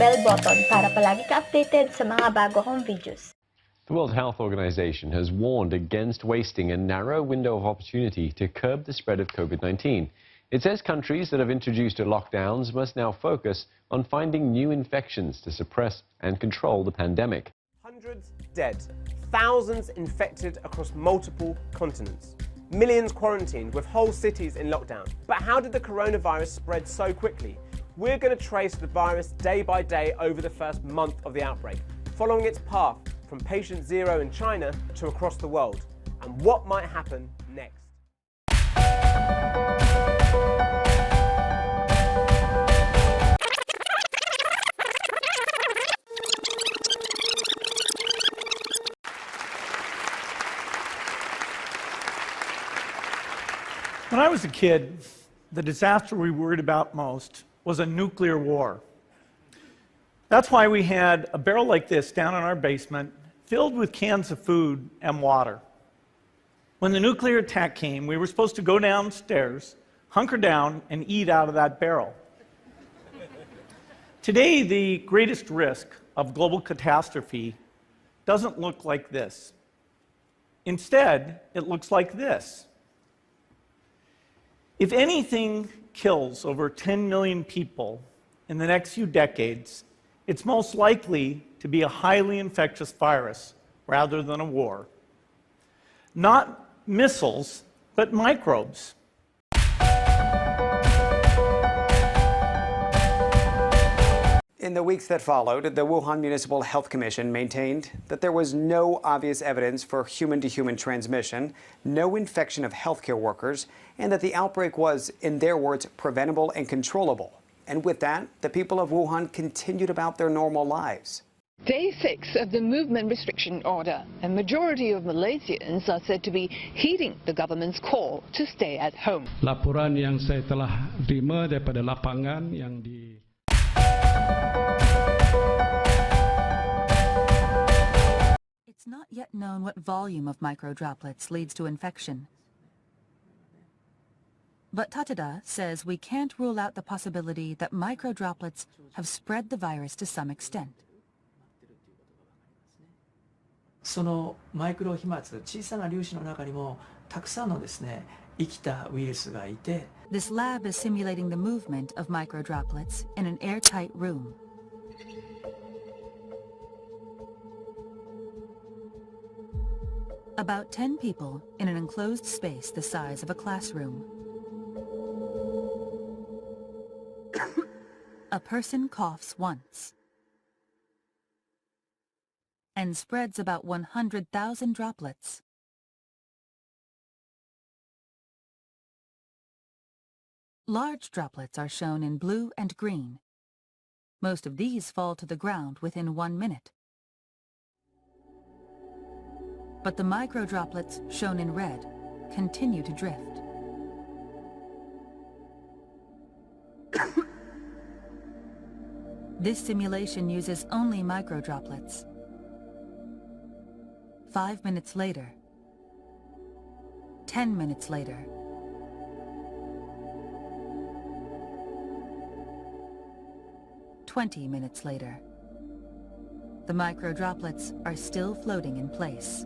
bell button para palagi ka-updated sa mga bago kong videos. The World Health Organization has warned against wasting a narrow window of opportunity to curb the spread of COVID-19. It says countries that have introduced lockdowns must now focus on finding new infections to suppress and control the pandemic. Hundreds dead, thousands infected across multiple continents, millions quarantined with whole cities in lockdown. But how did the coronavirus spread so quickly? We're going to trace the virus day by day over the first month of the outbreak, following its path from patient zero in China to across the world, and what might happen next. When I was a kid, the disaster we worried about most was a nuclear war. That's why we had a barrel like this down in our basement, filled with cans of food and water. When the nuclear attack came, we were supposed to go downstairs, hunker down, and eat out of that barrel. Today, the greatest risk of global catastrophe doesn't look like this. Instead, it looks like this. If anything kills over 10 million people in the next few decades, it's most likely to be a highly infectious virus rather than a war. Not missiles, but microbes. In the weeks that followed, the Wuhan Municipal Health Commission maintained that there was no obvious evidence for human-to-human transmission, no infection of healthcare workers, and that the outbreak was, in their words, preventable and controllable. And with that, the people of Wuhan continued about their normal lives. Day 6 of the movement restriction order. A majority of Malaysians are said to be heeding the government's call to stay at home. Laporan yang saya telah terima daripada lapangan yang di It's not yet known what volume of microdroplets leads to infection. But Tatada says we can't rule out the possibility that microdroplets have spread the virus to some extent. そのマイクロ飛沫、小さな粒子の中にもたくさんのですね、生きたウイルスがいて、 This lab is simulating the movement of microdroplets in an airtight room. About 10 people in an enclosed space the size of a classroom. A person coughs once and spreads about 100,000 droplets. Large droplets are shown in blue and green. Most of these fall to the ground within 1 minute. But the microdroplets, shown in red, continue to drift. This simulation uses only microdroplets. 5 minutes later, 10 minutes later, 20 minutes later, the microdroplets are still floating in place.